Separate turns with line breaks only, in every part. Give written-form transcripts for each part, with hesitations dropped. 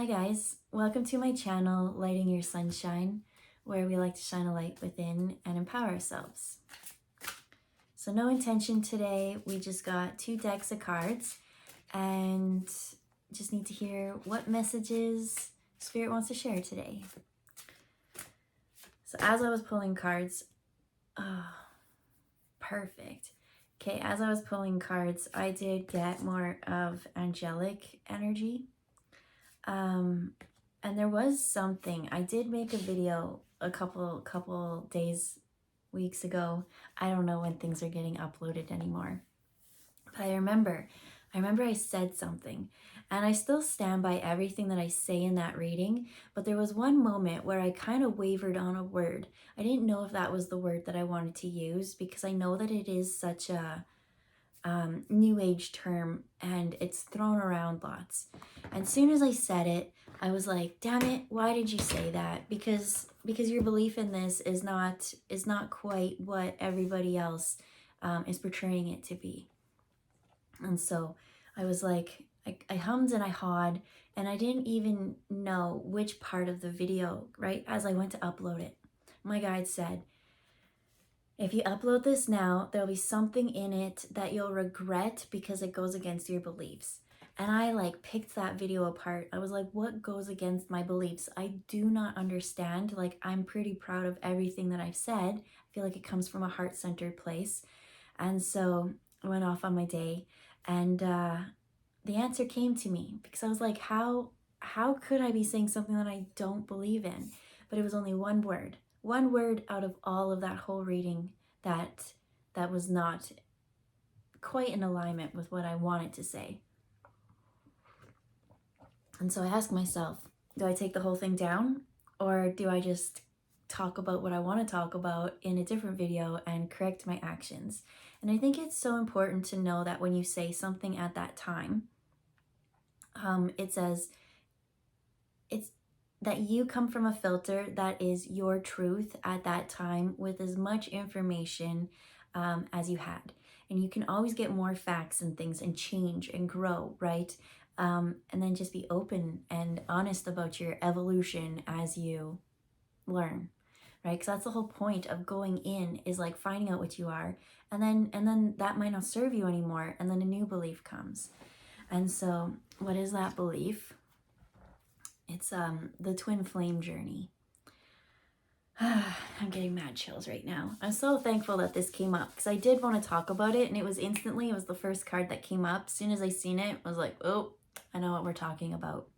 Hi guys, welcome to my channel, Lighting Your Sunshine, where we like to shine a light within and empower ourselves. So no intention today, we just got 2 decks of cards and just need to hear what messages Spirit wants to share today. So as I was pulling cards, perfect. Okay, as I was pulling cards, I did get more of angelic energy. And there was something, I did make a video a couple days, weeks ago. I don't know when things are getting uploaded anymore. But I remember I said something, and I still stand by everything that I say in that reading, but there was one moment where I kind of wavered on a word. I didn't know if that was the word that I wanted to use, because I know that it is such a new age term and it's thrown around lots. And as soon as I said it, I was like, damn it, why did you say that? Because your belief in this is not quite what everybody else is portraying it to be. And so I was like, I hummed and I hawed, and I didn't even know which part of the video, right, as I went to upload it. My guide said, if you upload this now, there'll be something in it that you'll regret because it goes against your beliefs. And I like picked that video apart. I was like, what goes against my beliefs? I do not understand. Like, I'm pretty proud of everything that I've said. I feel like it comes from a heart-centered place. And so I went off on my day, and the answer came to me, because I was like, how could I be saying something that I don't believe in? But it was only one word out of all of that whole reading that was not quite in alignment with what I wanted to say. And so I asked myself, do I take the whole thing down, or do I just talk about what I want to talk about in a different video and correct my actions? And I think it's so important to know that when you say something at that time, it says it's that you come from a filter that is your truth at that time, with as much information as you had. And you can always get more facts and things and change and grow, right? And then just be open and honest about your evolution as you learn, right? Because that's the whole point of going in, is like finding out what you are, and then that might not serve you anymore, and then a new belief comes. And so what is that belief? It's the twin flame journey. I'm getting mad chills right now. I'm so thankful that this came up, because I did want to talk about it, and it was the first card that came up. As soon as I seen it, I was like, oh, I know what we're talking about.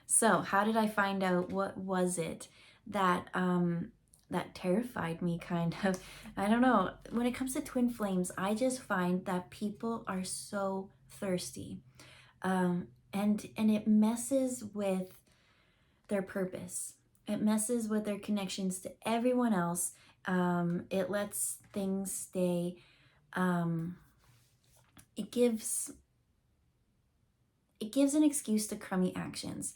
So how did I find out? What was it that that terrified me, kind of? I don't know. When it comes to twin flames, I just find that people are so thirsty, and it messes with their purpose. It messes with their connections to everyone else. It lets things stay. It gives an excuse to crummy actions.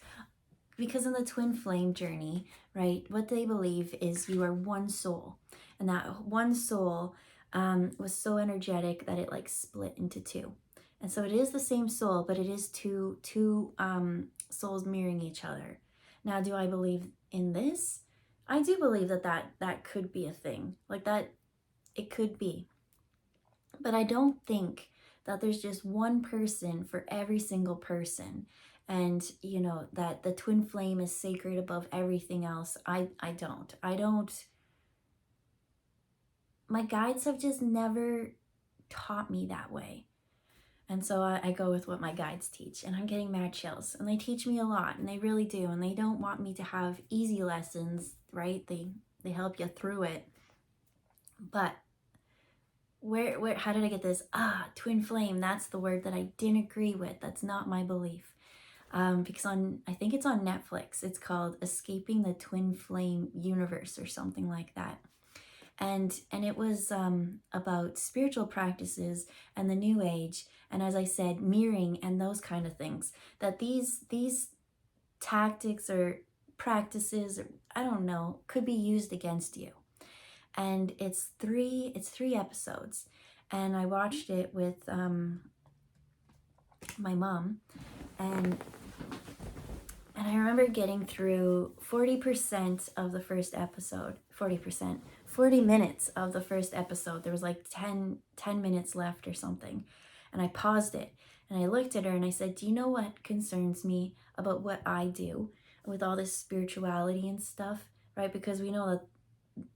Because in the twin flame journey, right, what they believe is you are one soul. And that one soul was so energetic that it like split into 2. And so it is the same soul, but it is two souls mirroring each other. Now, do I believe in this? I do believe that could be a thing. Like, that it could be. But I don't think that there's just one person for every single person. And, you know, that the twin flame is sacred above everything else. I don't. My guides have just never taught me that way. And so I go with what my guides teach, and I'm getting mad chills. And they teach me a lot, and they really do. And they don't want me to have easy lessons, right? They help you through it. But how did I get this? Twin flame, that's the word that I didn't agree with. That's not my belief. Because I think it's on Netflix. It's called Escaping the Twin Flame Universe or something like that. And it was about spiritual practices and the new age, and as I said, mirroring and those kind of things, that these tactics or practices, or I don't know, could be used against you. And it's three episodes, and I watched it with my mom, and I remember getting through 40% of the first episode, 40%, 40 minutes of the first episode. There was like 10 minutes left or something. And I paused it and I looked at her and I said, do you know what concerns me about what I do with all this spirituality and stuff, right? Because we know that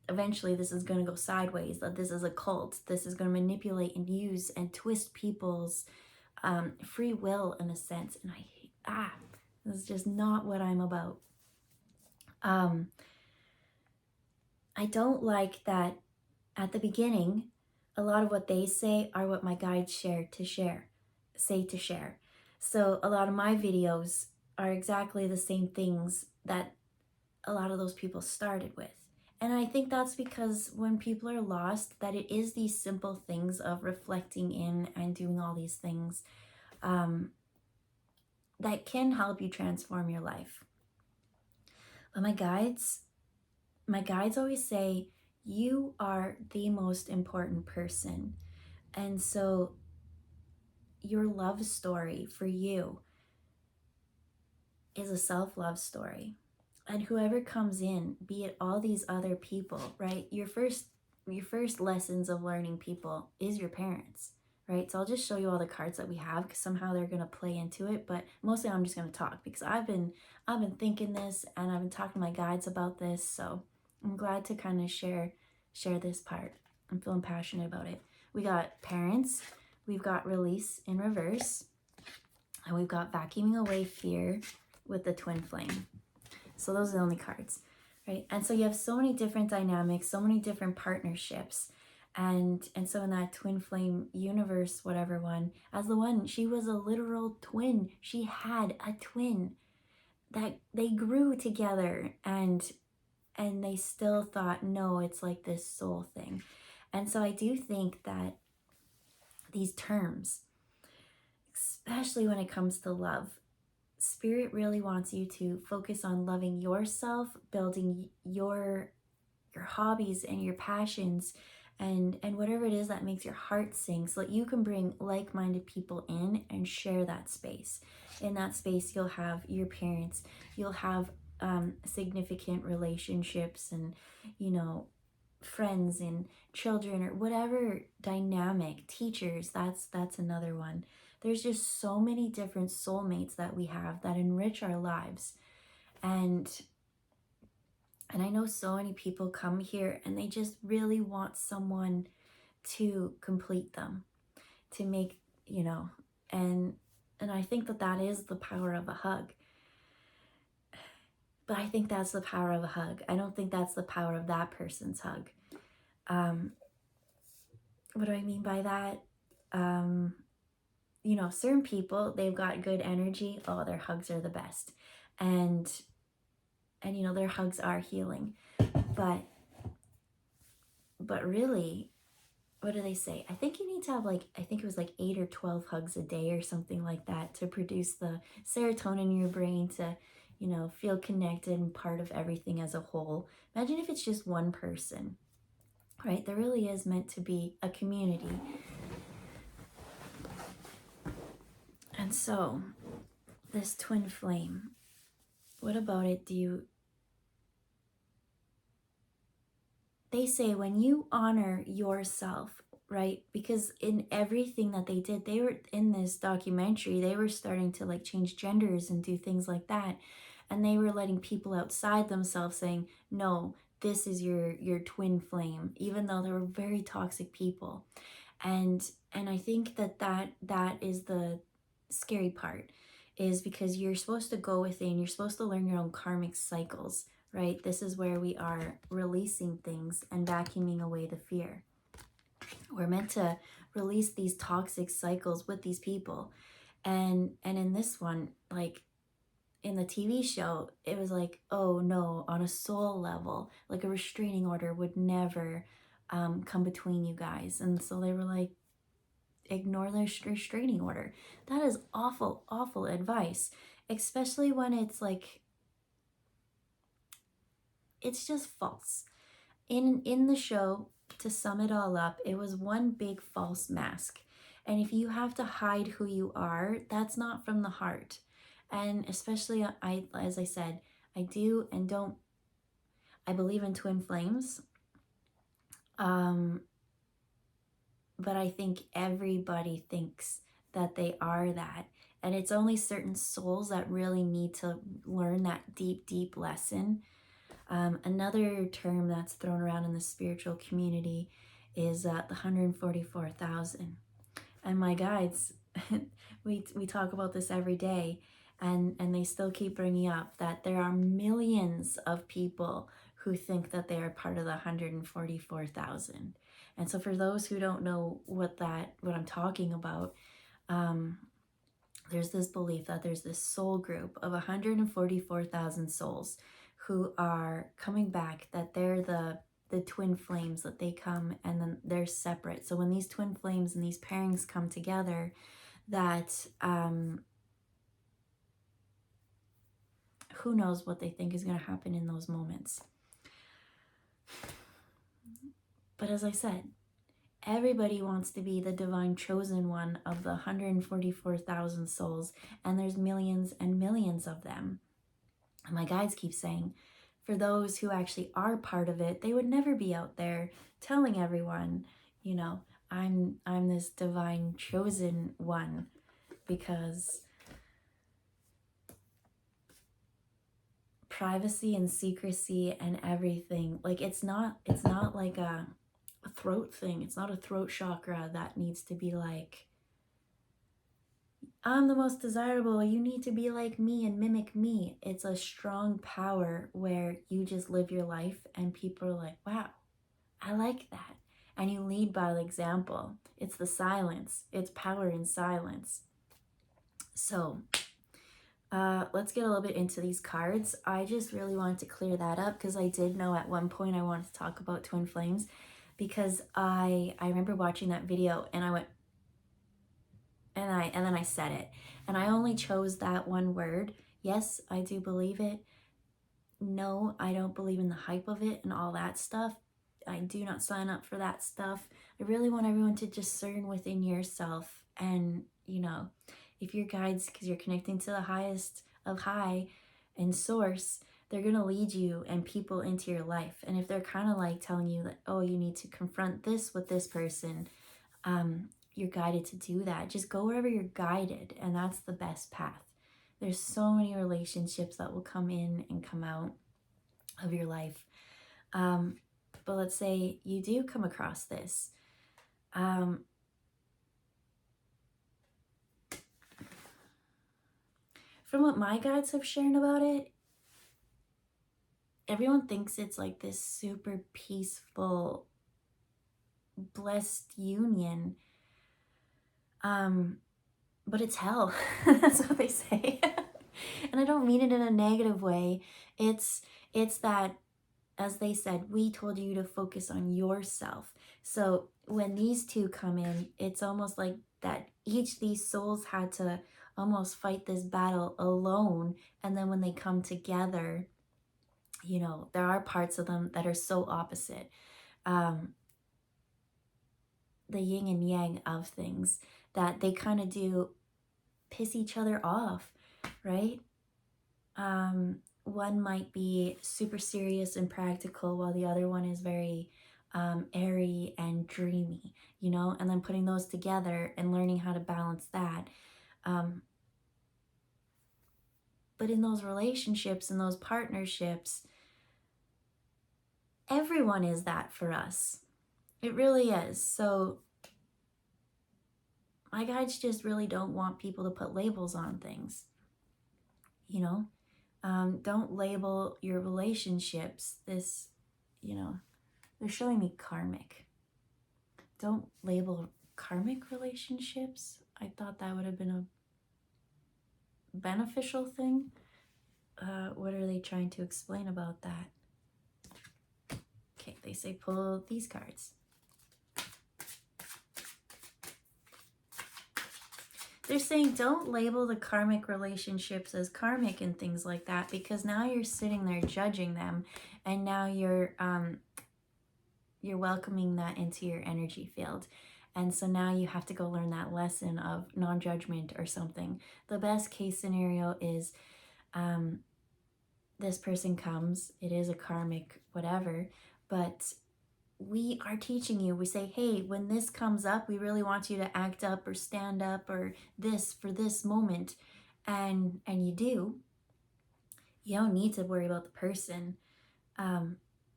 eventually this is going to go sideways, that this is a cult. This is going to manipulate and use and twist people's free will in a sense. And this is just not what I'm about. I don't like that at the beginning, a lot of what they say are what my guides say to share. So a lot of my videos are exactly the same things that a lot of those people started with. And I think that's because when people are lost, that it is these simple things of reflecting in and doing all these things that can help you transform your life. But my guides always say, you are the most important person. And so your love story for you is a self-love story. And whoever comes in, be it all these other people, right? Your first lessons of learning people is your parents, right? So I'll just show you all the cards that we have because somehow they're going to play into it. But mostly I'm just going to talk because I've been thinking this and I've been talking to my guides about this. So I'm glad to kind of share this part. I'm feeling passionate about it. We got parents, we've got release in reverse, and we've got vacuuming away fear with the twin flame. So those are the only cards, right? And so you have so many different dynamics, so many different partnerships. And so in that twin flame universe, whatever one, as the one, she was a literal twin. She had a twin that they grew together and they still thought, no, it's like this soul thing. And so I do think that these terms, especially when it comes to love, Spirit really wants you to focus on loving yourself, building your hobbies and your passions and whatever it is that makes your heart sing, so that you can bring like-minded people in and share that space. In that space, you'll have your parents, you'll have significant relationships and, friends and children or whatever dynamic, teachers, that's another one. There's just so many different soulmates that we have that enrich our lives. And I know so many people come here and they just really want someone to complete them, to make, and I think that is the power of a hug. But I think that's the power of a hug. I don't think that's the power of that person's hug. What do I mean by that? Certain people, they've got good energy. Oh, their hugs are the best. And their hugs are healing. But really, what do they say? I think you need to have I think it was 8 or 12 hugs a day or something like that to produce the serotonin in your brain to, feel connected and part of everything as a whole. Imagine if it's just one person, right? There really is meant to be a community. And so, this twin flame, what about it they say when you honor yourself, right? Because in everything that they did, they were in this documentary, they were starting to change genders and do things like that. And they were letting people outside themselves saying, no, this is your twin flame, even though they were very toxic people. And I think that is the scary part, is because you're supposed to go within, you're supposed to learn your own karmic cycles, right? This is where we are releasing things and vacuuming away the fear. We're meant to release these toxic cycles with these people. And in this one, in the TV show, it was oh no, on a soul level, a restraining order would never come between you guys. And so they were ignore the restraining order. That is awful, awful advice, especially when it's it's just false. In the show, to sum it all up, it was one big false mask. And if you have to hide who you are, that's not from the heart. And especially, as I said, I do and don't, I believe in twin flames. But I think everybody thinks that they are that. And it's only certain souls that really need to learn that deep, deep lesson. Another term that's thrown around in the spiritual community is the 144,000. And my guides, we talk about this every day, and they still keep bringing up that there are millions of people who think that they are part of the 144,000. And so for those who don't know what I'm talking about, there's this belief that there's this soul group of 144,000 souls who are coming back, that they're the twin flames, that they come and then they're separate. So when these twin flames and these pairings come together, that who knows what they think is going to happen in those moments. But as I said, everybody wants to be the divine chosen one of the 144,000 souls, and there's millions and millions of them. And my guides keep saying, for those who actually are part of it, they would never be out there telling everyone, you know, I'm this divine chosen one, because privacy and secrecy and everything, like it's not like a throat thing. It's not a throat chakra that needs to be like, I'm the most desirable, you need to be like me and mimic me. It's a strong power where you just live your life and people are like, wow, I like that. And you lead by example. It's the silence. It's power in silence. So let's get a little bit into these cards. I just really wanted to clear that up because I did know at one point I wanted to talk about twin flames, because I remember watching that video and I went, and then I said it, and I only chose that one word. Yes, I do believe it. No, I don't believe in the hype of it and all that stuff. I do not sign up for that stuff. I really want everyone to discern within yourself, and you know, if your guides, because you're connecting to the highest of high and source, they're going to lead you and people into your life. And if they're kind of like telling you that, oh, you need to confront this with this person, you're guided to do that. Just go wherever you're guided, and that's the best path. There's so many relationships that will come in and come out of your life. But let's say you do come across this. From what my guides have shared about it, everyone thinks it's like this super peaceful, blessed union. But it's hell. That's what they say. And I don't mean it in a negative way. It's that, as they said, we told you to focus on yourself. So when these two come in, it's almost like that each these souls had to almost fight this battle alone. And then when they come together, you know, there are parts of them that are so opposite. The yin and yang of things, that they kind of do piss each other off, right? One might be super serious and practical, while the other one is very airy and dreamy, you know, and then putting those together and learning how to balance that. But in those relationships and those partnerships, everyone is that for us. It really is. So my guides just really don't want people to put labels on things, you know. Don't label your relationships this, you know, they're showing me karmic. Don't label karmic relationships. I thought that would have been a beneficial thing. What are they trying to explain about that? Okay, they say pull these cards. They're saying don't label the karmic relationships as karmic and things like that, because now you're sitting there judging them, and now you're welcoming that into your energy field. And so now you have to go learn that lesson of non-judgment or something. The best case scenario is this person comes, it is a karmic whatever, but we are teaching you. We say, hey, when this comes up, we really want you to act up or stand up or this for this moment. And you do. You don't need to worry about the person.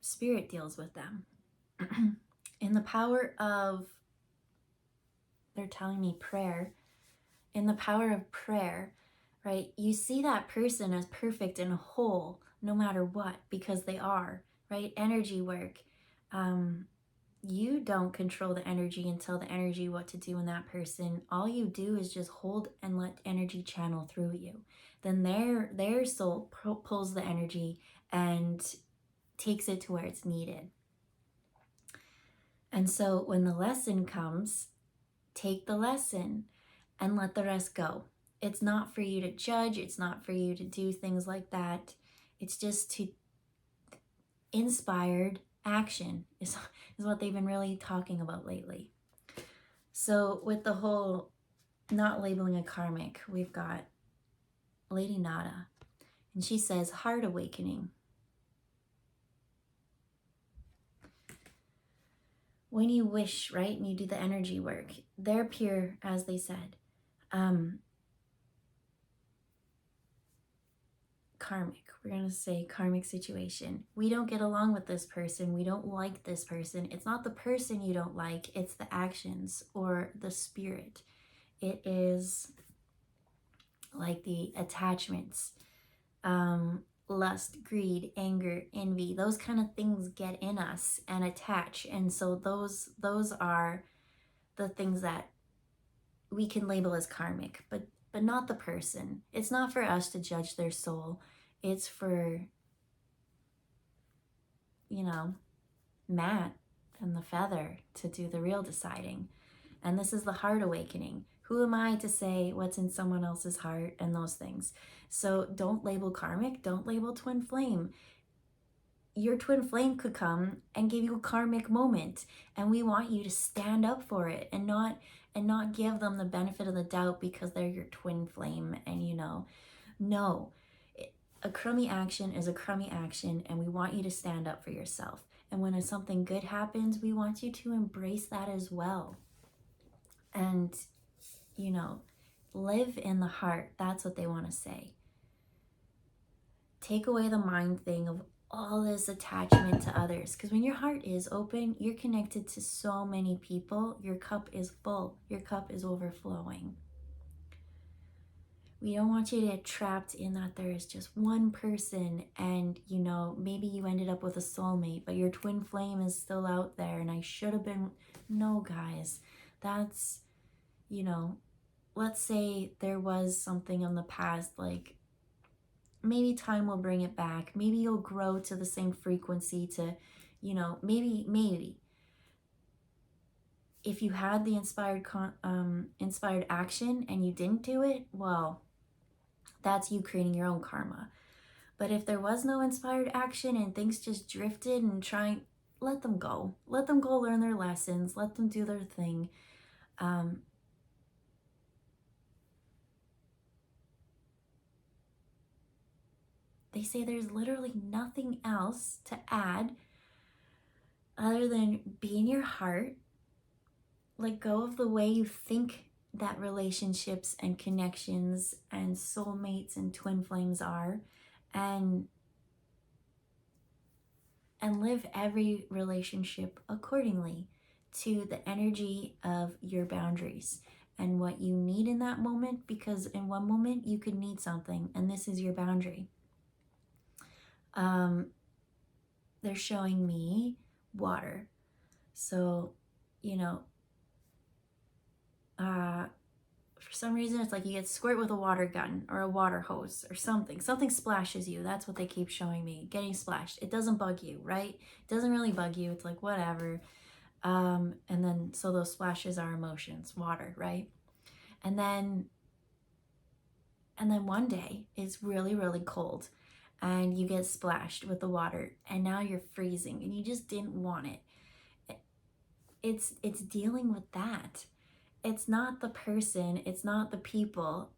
Spirit deals with them. In the power of, they're telling me prayer, in the power of prayer, right? You see that person as perfect and whole no matter what, because they are, right? Energy work. You don't control the energy and tell the energy what to do in that person. All you do is just hold and let energy channel through you. Then their soul pulls the energy and takes it to where it's needed. And so when the lesson comes, take the lesson and let the rest go. It's not for you to judge. It's not for you to do things like that. It's just to inspired action is what they've been really talking about lately. So with the whole not labeling a karmic, we've got Lady Nada, and she says heart awakening. When you wish, right, and you do the energy work, they're pure, as they said. Karmic, we're going to say karmic situation. We don't get along with this person. We don't like this person. It's not the person you don't like. It's the actions or the spirit. It is like the attachments, lust, greed, anger, envy. Those kind of things get in us and attach. And so those are the things that we can label as karmic, but not the person. It's not for us to judge their soul. It's for, Matt and the feather to do the real deciding. And this is the heart awakening. Who am I to say what's in someone else's heart and those things? So don't label karmic. Don't label twin flame. Your twin flame could come and give you a karmic moment, and we want you to stand up for it and not give them the benefit of the doubt because they're your twin flame. And no, a crummy action is a crummy action, and we want you to stand up for yourself. And when something good happens, we want you to embrace that as well. And live in the heart. That's what they want to say. Take away the mind thing of all this attachment to others, because when your heart is open, you're connected to so many people. Your cup is full. Your cup is overflowing. We don't want you to get trapped in that there is just one person, and maybe you ended up with a soulmate, but your twin flame is still out there and I should have been. No, guys, that's let's say there was something in the past, like maybe time will bring it back. Maybe you'll grow to the same frequency to, maybe. If you had the inspired action and you didn't do it, well, that's you creating your own karma. But if there was no inspired action and things just drifted and let them go. Let them go learn their lessons. Let them do their thing. They say there's literally nothing else to add other than be in your heart, let go of the way you think that relationships and connections and soulmates and twin flames are, and live every relationship accordingly to the energy of your boundaries and what you need in that moment, because in one moment you could need something and this is your boundary. They're showing me water. So, for some reason, it's like you get squirt with a water gun or a water hose or something. Something splashes you. That's what they keep showing me. Getting splashed. It doesn't bug you, right? It doesn't really bug you. It's like, whatever. And then, so those splashes are emotions, water, right? And then one day it's really, really cold and you get splashed with the water and now you're freezing and you just didn't want it. it's dealing with that. It's not the person, it's not the people.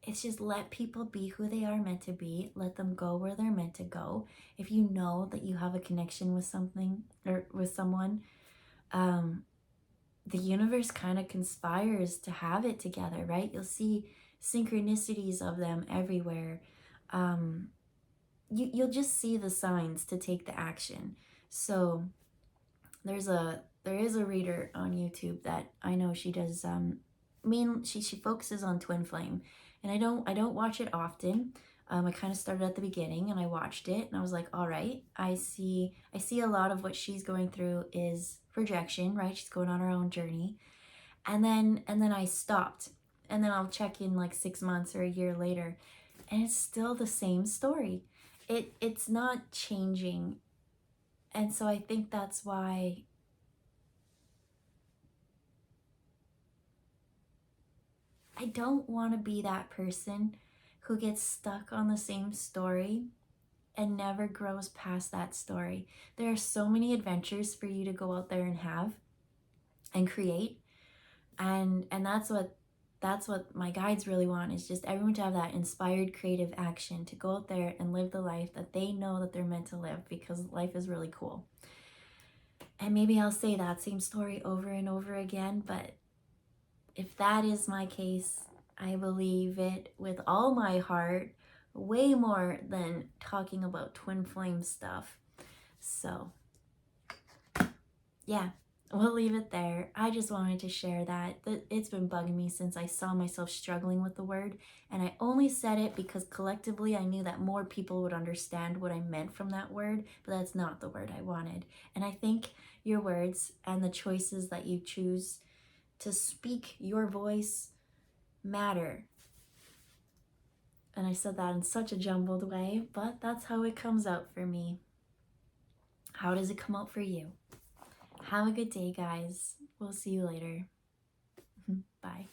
It's just let people be who they are meant to be. Let them go where they're meant to go. If you know that you have a connection with something or with someone, the universe kind of conspires to have it together, right? You'll see synchronicities of them everywhere. You'll just see the signs to take the action. So there is a reader on YouTube that I know. She does she focuses on twin flame, and I don't watch it often. I kind of started at the beginning and I watched it and I was like, all right, I see a lot of what she's going through is projection, right? She's going on her own journey. And then I stopped. And then I'll check in like 6 months or a year later and it's still the same story. It's not changing. And so I think that's why I don't want to be that person who gets stuck on the same story and never grows past that story. There are so many adventures for you to go out there and have and create. And that's what my guides really want, is just everyone to have that inspired creative action to go out there and live the life that they know that they're meant to live, because life is really cool. And maybe I'll say that same story over and over again, but if that is my case, I believe it with all my heart, way more than talking about twin flame stuff. So, yeah, we'll leave it there. I just wanted to share that. It's been bugging me since I saw myself struggling with the word, and I only said it because collectively I knew that more people would understand what I meant from that word, but that's not the word I wanted. And I think your words and the choices that you choose to speak your voice matter. And I said that in such a jumbled way, but that's how it comes out for me. How does it come out for you? Have a good day, guys. We'll see you later. Bye.